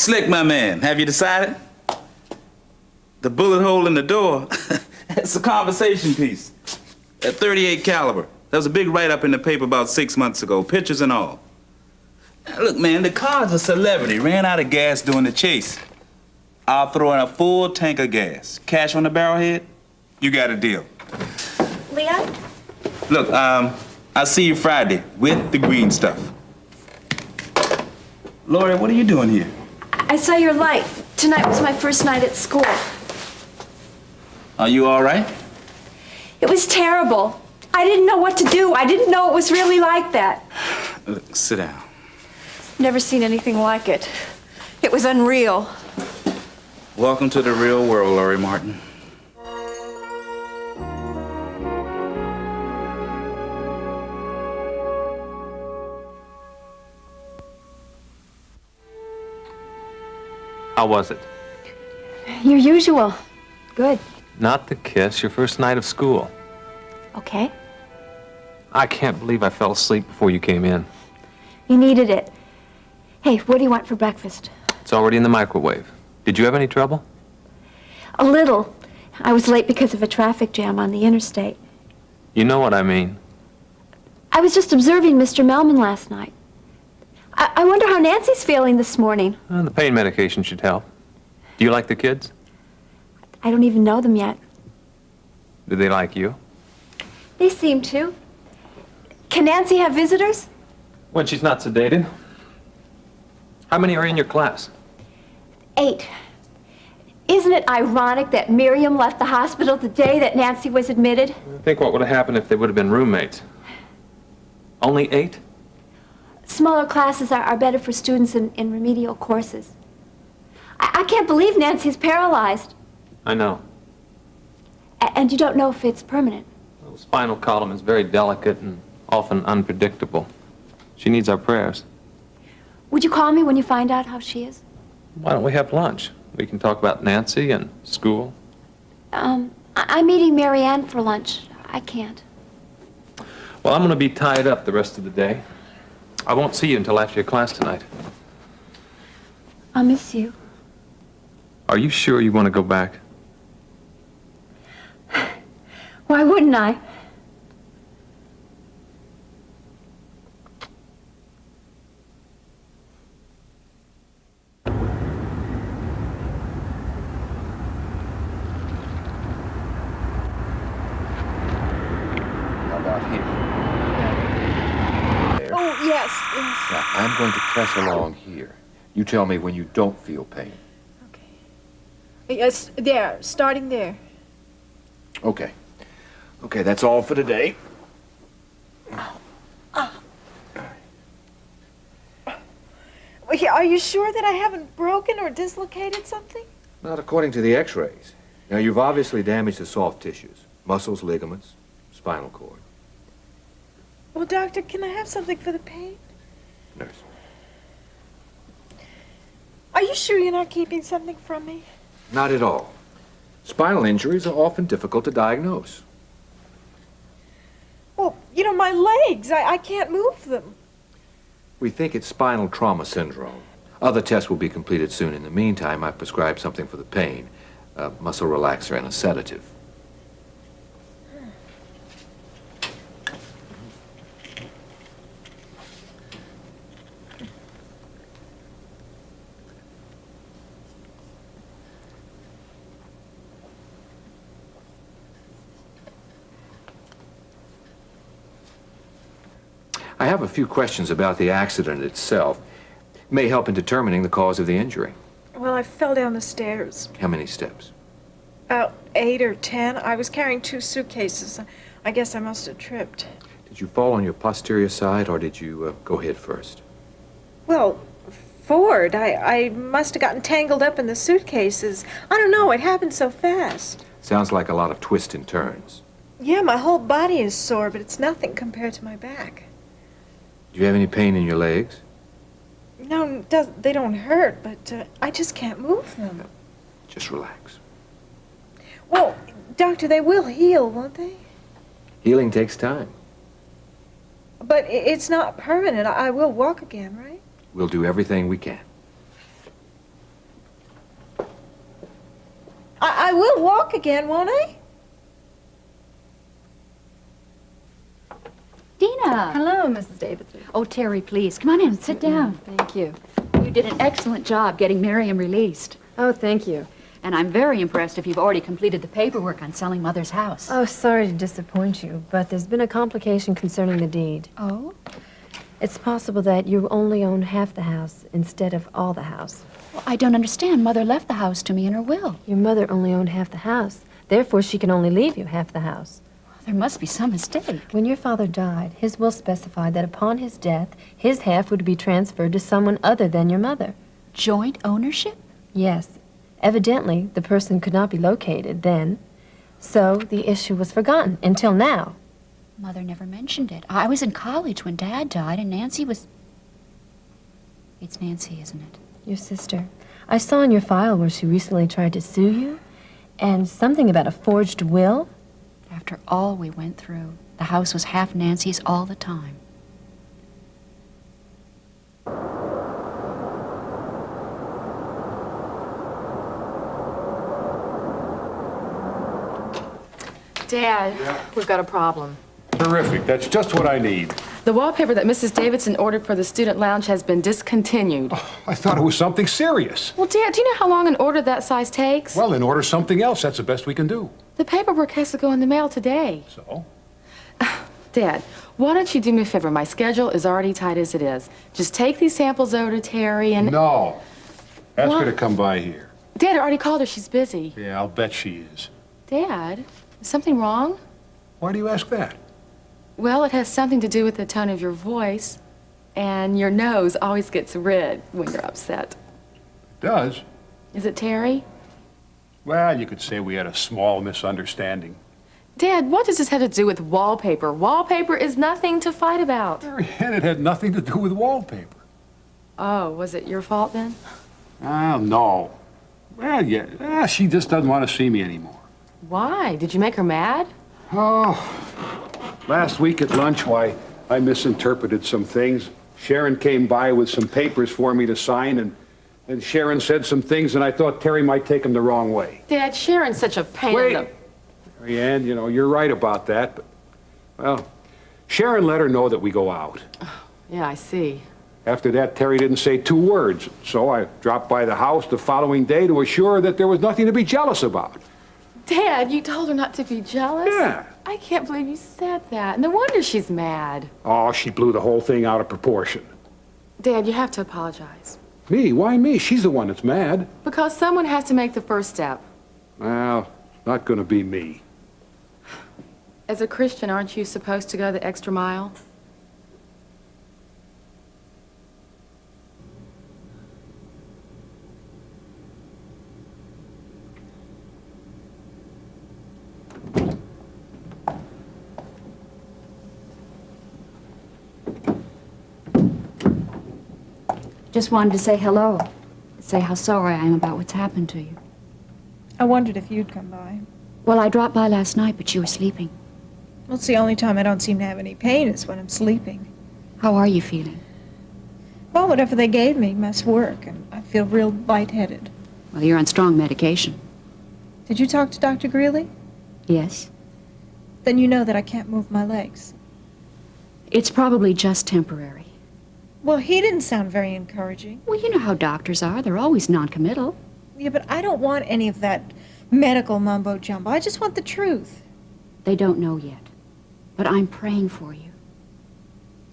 Slick, my man, have you decided? The bullet hole in the door, it's a conversation piece. At 38 caliber. There was a big write-up in the paper about 6 months ago, pictures and all. Now, look, man, the car's a celebrity. Ran out of gas during the chase. I'll throw in a full tank of gas. Cash on the barrelhead? You got a deal. Leon? Look, I'll see you Friday with the green stuff. Lori, what are you doing here? I saw your light. Tonight was my first night at school. Are you all right? It was terrible. I didn't know what to do. I didn't know it was really like that. Look, sit down. Never seen anything like it. It was unreal. Welcome to the real world, Lori Martin. How was it? Your usual. Good. Not the kiss, your first night of school. Okay. I can't believe I fell asleep before you came in. You needed it. Hey, what do you want for breakfast? It's already in the microwave. Did you have any trouble? A little. I was late because of a traffic jam on the interstate. You know what I mean. I was just observing Mr. Melman last night. I wonder how Nancy's feeling this morning. The pain medication should help. Do you like the kids? I don't even know them yet. Do they like you? They seem to. Can Nancy have visitors? When she's not sedated. How many are in your class? 8. Isn't it ironic that Miriam left the hospital the day that Nancy was admitted? Think what would have happened if they would have been roommates. Only 8? Smaller classes are better for students in remedial courses. I can't believe Nancy's paralyzed. I know. And you don't know if it's permanent. The spinal column is very delicate and often unpredictable. She needs our prayers. Would you call me when you find out how she is? Why don't we have lunch? We can talk about Nancy and school. I'm meeting Mary Ann for lunch. I can't. Well, I'm going to be tied up the rest of the day. I won't see you until after your class tonight. I'll miss you. Are you sure you want to go back? Why wouldn't I? How about here? There. Oh, yes. Now, I'm going to press along here. You tell me when you don't feel pain. Okay. Yes, there, starting there. Okay. Okay, that's all for today. Are you sure that I haven't broken or dislocated something? Not according to the x-rays. Now, you've obviously damaged the soft tissues. Muscles, ligaments, spinal cord. Well, doctor, can I have something for the pain? Nurse. Are you sure you're not keeping something from me? Not at all. Spinal injuries are often difficult to diagnose. Well, my legs, I can't move them. We think it's spinal trauma syndrome. Other tests will be completed soon. In the meantime, I prescribe something for the pain, a muscle relaxer and a sedative. I have a few questions about the accident itself. May help in determining the cause of the injury. Well, I fell down the stairs. How many steps? About 8 or 10. I was carrying 2 suitcases. I guess I must have tripped. Did you fall on your posterior side, or did you go head first? Well, forward. I must have gotten tangled up in the suitcases. I don't know. It happened so fast. Sounds like a lot of twists and turns. Yeah, my whole body is sore, but it's nothing compared to my back. Do you have any pain in your legs? No, they don't hurt, but I just can't move them. Just relax. Well, doctor, they will heal, won't they? Healing takes time. But it's not permanent. I will walk again, right? We'll do everything we can. I will walk again, won't I? Dina! Hello, Mrs. Davidson. Oh, Terry, please, come on in, sit down. Thank you. You did an excellent job getting Miriam released. Oh, thank you. And I'm very impressed if you've already completed the paperwork on selling Mother's house. Oh, sorry to disappoint you, but there's been a complication concerning the deed. Oh? It's possible that you only own half the house instead of all the house. Well, I don't understand. Mother left the house to me in her will. Your mother only owned half the house. Therefore, she can only leave you half the house. There must be some mistake. When your father died, his will specified that upon his death, his half would be transferred to someone other than your mother. Joint ownership? Yes. Evidently, the person could not be located then, so the issue was forgotten until now. Mother never mentioned it. I was in college when Dad died, and Nancy was... It's Nancy, isn't it? Your sister. I saw in your file where she recently tried to sue you, and something about a forged will. After all we went through, the house was half Nancy's all the time. Dad, we've got a problem. Terrific. That's just what I need. The wallpaper that Mrs. Davidson ordered for the student lounge has been discontinued. I thought it was something serious. Well, Dad, do you know how long an order that size takes? Well, then order something else. That's the best we can do. The paperwork has to go in the mail today. So? Dad, why don't you do me a favor? My schedule is already tight as it is. Just take these samples over to Terry and... No. Ask What? her to come by here. Dad, I already called her. She's busy. Yeah, I'll bet she is. Dad, is something wrong? Why do you ask that? Well, it has something to do with the tone of your voice, and your nose always gets red when you're upset. It does. Is it Terry? Well, you could say we had a small misunderstanding. Dad, what does this have to do with wallpaper? Wallpaper is nothing to fight about. And it had nothing to do with wallpaper. Oh, was it your fault then? Oh, no. Well, yeah, she just doesn't want to see me anymore. Why? Did you make her mad? Oh, last week at lunch, why, I misinterpreted some things. Sharon came by with some papers for me to sign, and Sharon said some things, and I thought Terry might take them the wrong way. Dad, Sharon's such a pain in the... Wait. Mary Ann, you know, you're right about that, but, well, Sharon let her know that we go out. Yeah, I see. After that, Terry didn't say 2 words, so I dropped by the house the following day to assure her that there was nothing to be jealous about. Dad, you told her not to be jealous? Yeah. I can't believe you said that. No wonder she's mad. Oh, she blew the whole thing out of proportion. Dad, you have to apologize. Me? Why me? She's the one that's mad. Because someone has to make the first step. Well, not gonna be me. As a Christian, aren't you supposed to go the extra mile? Just wanted to say hello. Say how sorry I am about what's happened to you. I wondered if you'd come by. Well, I dropped by last night, but you were sleeping. Well, it's the only time I don't seem to have any pain is when I'm sleeping. How are you feeling? Well, whatever they gave me must work, and I feel real lightheaded. Well, you're on strong medication. Did you talk to Dr. Greeley? Yes? Then you know that I can't move my legs. It's probably just temporary. Well, he didn't sound very encouraging. Well, you know how doctors are. They're always non-committal. Yeah, but I don't want any of that medical mumbo-jumbo. I just want the truth. They don't know yet. But I'm praying for you.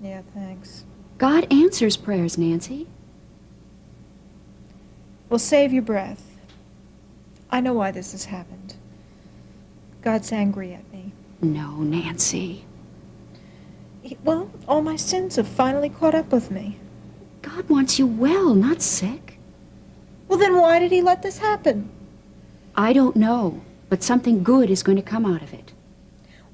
Yeah, thanks. God answers prayers, Nancy. Well, save your breath. I know why this has happened. God's angry at me. No, Nancy. Well, all my sins have finally caught up with me. God wants you well, not sick. Well, then why did he let this happen? I don't know, but something good is going to come out of it.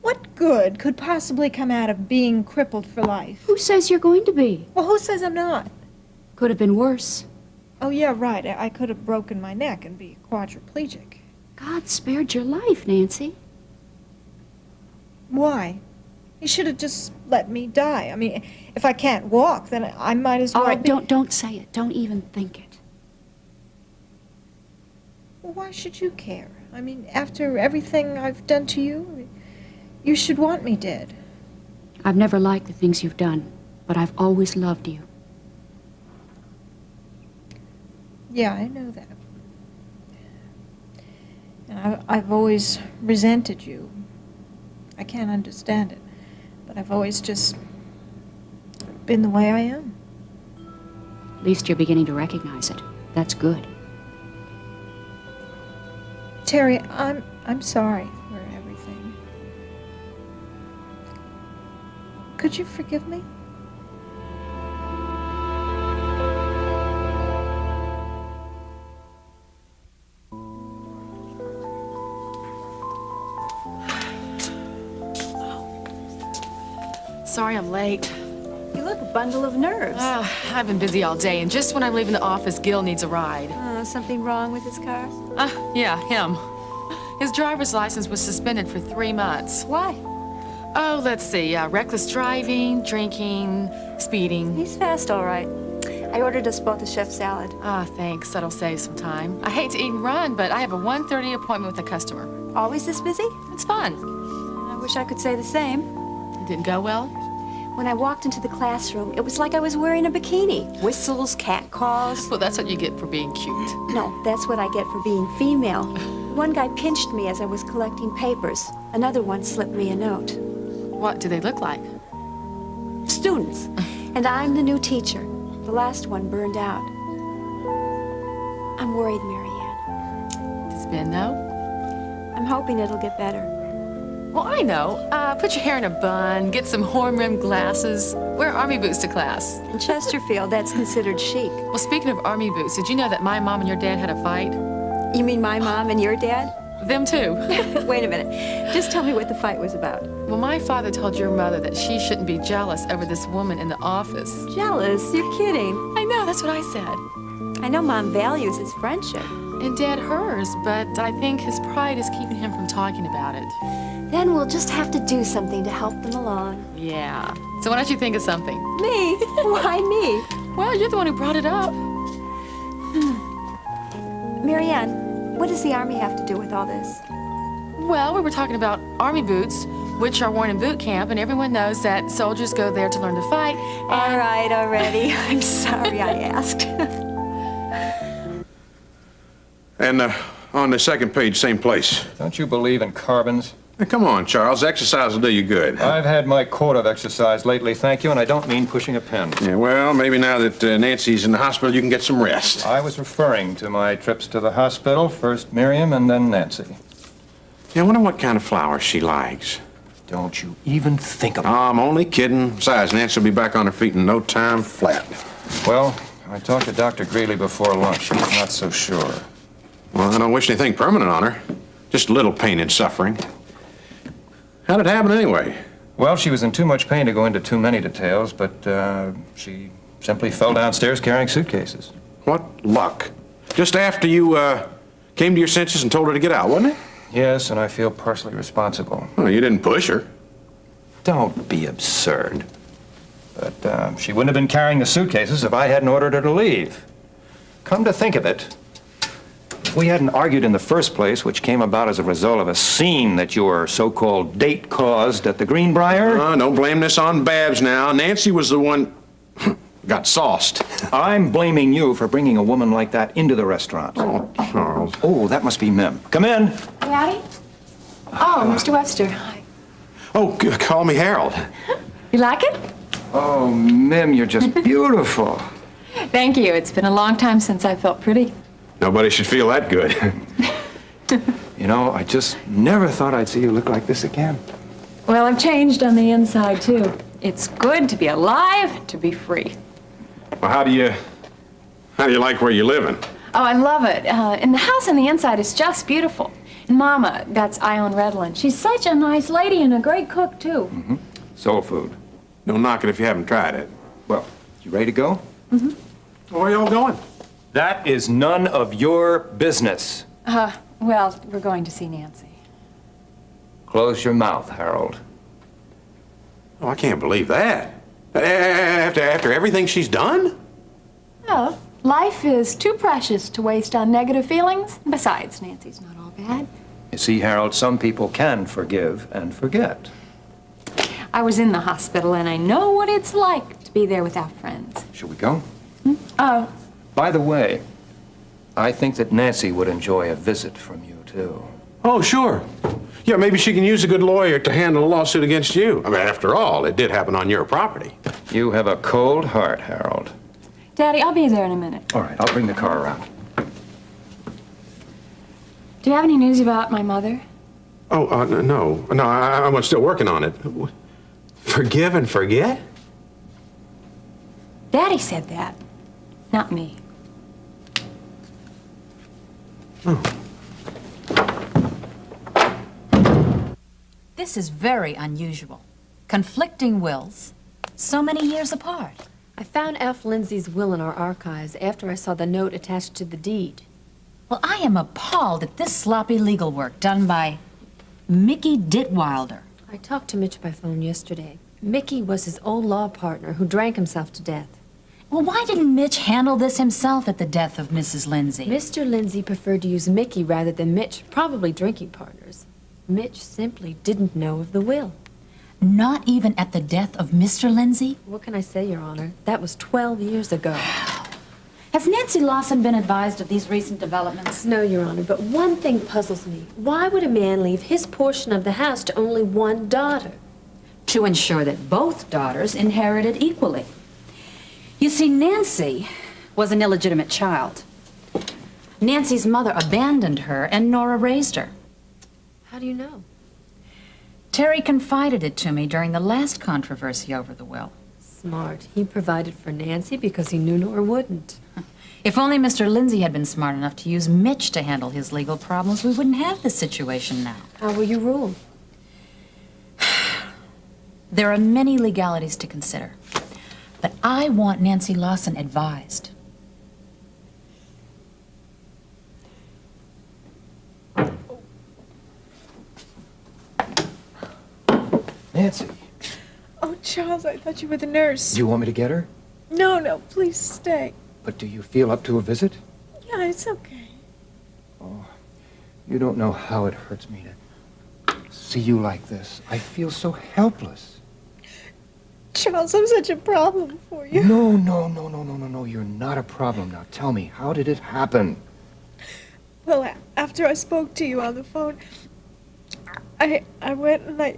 What good could possibly come out of being crippled for life? Who says you're going to be? Well, who says I'm not? Could have been worse. Oh, yeah, right. I could have broken my neck and be quadriplegic. God spared your life, Nancy. Why? He should have just let me die. I mean, if I can't walk, then I might as well All right, be... don't say it. Don't even think it. Well, why should you care? I mean, after everything I've done to you, you should want me dead. I've never liked the things you've done, but I've always loved you. Yeah, I know that. And I've always resented you. I can't understand it, but I've always just been the way I am. At least you're beginning to recognize it. That's good. Terry, I'm sorry for everything. Could you forgive me? Sorry I'm late. You look a bundle of nerves. I've been busy all day, and just when I'm leaving the office, Gil needs a ride. Something wrong with his car? Yeah, him. His driver's license was suspended for 3 months. Why? Oh, let's see. Reckless driving, drinking, speeding. He's fast, all right. I ordered us both a chef salad. Thanks. That'll save some time. I hate to eat and run, but I have a 1:30 appointment with a customer. Always this busy? It's fun. I wish I could say the same. It didn't go well? When I walked into the classroom, it was like I was wearing a bikini. Whistles, cat calls. Well, that's what you get for being cute. No, that's what I get for being female. One guy pinched me as I was collecting papers. Another one slipped me a note. What do they look like? Students. And I'm the new teacher. The last one burned out. I'm worried, Marianne. Does Ben know? I'm hoping it'll get better. Well, I know. Put your hair in a bun, get some horn-rimmed glasses, wear army boots to class. In Chesterfield, that's considered chic. Well, speaking of army boots, did you know that my mom and your dad had a fight? You mean my mom and your dad? Them too. Wait a minute. Just tell me what the fight was about. Well, my father told your mother that she shouldn't be jealous over this woman in the office. Jealous? You're kidding. I know, that's what I said. I know Mom values his friendship. And Dad hers, but I think his pride is keeping him from talking about it. Then we'll just have to do something to help them along. Yeah. So why don't you think of something? Me? Why me? Well, you're the one who brought it up. Marianne, what does the Army have to do with all this? Well, we were talking about army boots, which are worn in boot camp, and everyone knows that soldiers go there to learn to fight. All right, already. I'm sorry I asked. And on the second page, same place. Don't you believe in carbons? Now, come on, Charles. Exercise will do you good. I've had my quota of exercise lately, thank you, and I don't mean pushing a pen. Yeah, well, maybe now that Nancy's in the hospital, you can get some rest. I was referring to my trips to the hospital, first Miriam and then Nancy. Yeah, I wonder what kind of flowers she likes. Don't you even think about it. I'm only kidding. Besides, Nancy will be back on her feet in no time flat. Well, I talked to Dr. Greeley before lunch. He's not so sure. Well, I don't wish anything permanent on her. Just a little pain and suffering. How'd it happen anyway? Well, she was in too much pain to go into too many details, but she simply fell downstairs carrying suitcases. What luck. Just after you came to your senses and told her to get out, wasn't it? Yes, and I feel partially responsible. Well, you didn't push her. Don't be absurd. But she wouldn't have been carrying the suitcases if I hadn't ordered her to leave. Come to think of it, if we hadn't argued in the first place, which came about as a result of a scene that your so-called date caused at the Greenbrier... Don't blame this on Babs now. Nancy was the one got sauced. I'm blaming you for bringing a woman like that into the restaurant. Oh, Charles. Oh, that must be Mim. Come in. Daddy? Oh, Mr. Webster. Hi. Oh, call me Harold. You like it? Oh, Mim, you're just beautiful. Thank you. It's been a long time since I felt pretty. Nobody should feel that good. You know, I just never thought I'd see you look like this again. Well, I've changed on the inside, too. It's good to be alive, to be free. Well, how do you like where you're living? Oh, I love it. And the house on the inside is just beautiful. And Mama, that's Ione Redland. She's such a nice lady and a great cook, too. Mm-hmm. Soul food. Don't knock it if you haven't tried it. Well, you ready to go? Mm-hmm. Where are y'all going? That is none of your business. Well, we're going to see Nancy. Close your mouth, Harold. Oh, I can't believe that. After everything she's done? Well, life is too precious to waste on negative feelings. Besides, Nancy's not all bad? You see, Harold, some people can forgive and forget. I was in the hospital, and I know what it's like to be there without friends. Shall we go? Oh, By the way, I think that Nancy would enjoy a visit from you, too. Oh, sure. Yeah, maybe she can use a good lawyer to handle a lawsuit against you. I mean, after all, it did happen on your property. You have a cold heart, Harold. Daddy, I'll be there in a minute. All right, I'll bring the car around. Do you have any news about my mother? Oh, no. No, I'm still working on it. Forgive and forget? Daddy said that, not me. This is very unusual. Conflicting wills, so many years apart. I found F. Lindsay's will in our archives after I saw the note attached to the deed. Well, I am appalled at this sloppy legal work done by Mickey Ditwilder. I talked to Mitch by phone yesterday. Mickey was his old law partner who drank himself to death. Well, why didn't Mitch handle this himself at the death of Mrs. Lindsay? Mr. Lindsay preferred to use Mickey rather than Mitch, probably drinking partners. Mitch simply didn't know of the will. Not even at the death of Mr. Lindsay? What can I say, Your Honor? That was 12 years ago. Has Nancy Lawson been advised of these recent developments? No, Your Honor, but one thing puzzles me. Why would a man leave his portion of the house to only one daughter? To ensure that both daughters inherited equally. You see, Nancy was an illegitimate child. Nancy's mother abandoned her, and Nora raised her. How do you know? Terry confided it to me during the last controversy over the will. Smart. He provided for Nancy because he knew Nora wouldn't. If only Mr. Lindsay had been smart enough to use Mitch to handle his legal problems, we wouldn't have this situation now. How will you rule? There are many legalities to consider, but I want Nancy Lawson advised. Nancy, Oh, Charles, I thought you were the nurse. do you want me to get her? No, no, please stay. But do you feel up to a visit? Yeah, it's okay. You don't know how it hurts me to see you like this. I feel so helpless. Charles, I'm such a problem for you. No. You're not a problem. Now tell me, how did it happen? Well, after I spoke to you on the phone, I went and I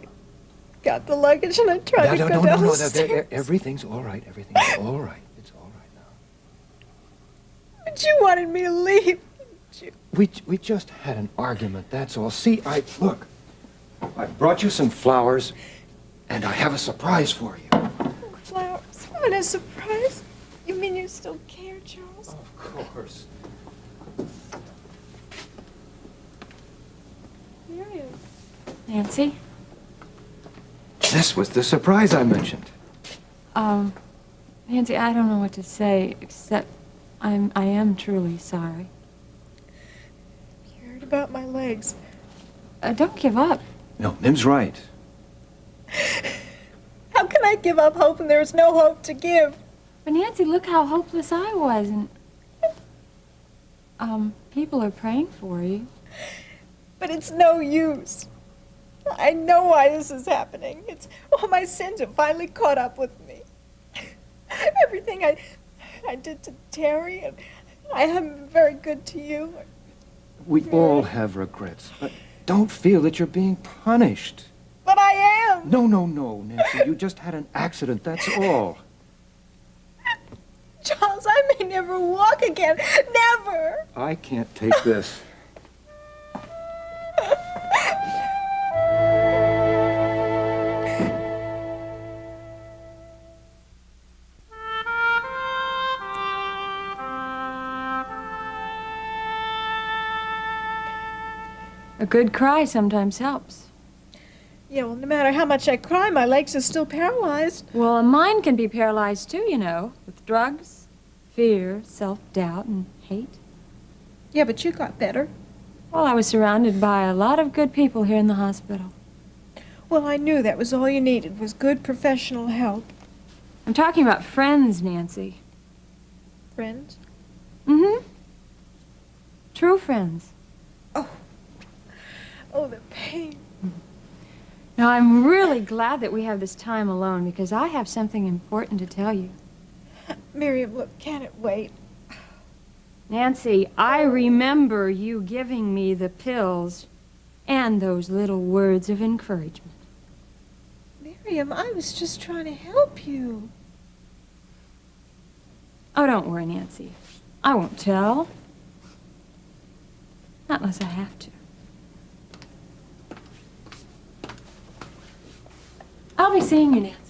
got the luggage and I tried to go down the stairs. Everything's all right. Everything's all right. It's all right now. But you wanted me to leave, didn't you? We just had an argument, that's all. See, look, I brought you some flowers, and I have a surprise for you. Flowers. What a surprise. You mean you still care, Charles? Of course. Here it is. Nancy? This was the surprise I mentioned. Nancy, I don't know what to say, except I am truly sorry. You heard about my legs. Don't give up. No, Mim's right. How can I give up hope when there's no hope to give? But Nancy, look how hopeless I was, and people are praying for you. But it's no use. I know why this is happening. It's all my sins have finally caught up with me. Everything I did to Terry, and I haven't been very good to you. We all have regrets, but don't feel that you're being punished. But I am. No, Nancy. You just had an accident, that's all. Charles, I may never walk again. Never. I can't take this. A good cry sometimes helps. Yeah, well, no matter how much I cry, my legs are still paralyzed. Well, a mind can be paralyzed too, you know, with drugs, fear, self-doubt, and hate. Yeah, but you got better. Well, I was surrounded by a lot of good people here in the hospital. Well, I knew that was all you needed, was good professional help. I'm talking about friends, Nancy. Friends? Mm-hmm. True friends. Oh, Oh, the pain. Now, I'm really glad that we have this time alone because I have something important to tell you. Miriam, look, can it wait? Nancy, I remember you giving me the pills and those little words of encouragement. Miriam, I was just trying to help you. Oh, don't worry, Nancy. I won't tell. Not unless I have to. I'll be seeing you, Nancy.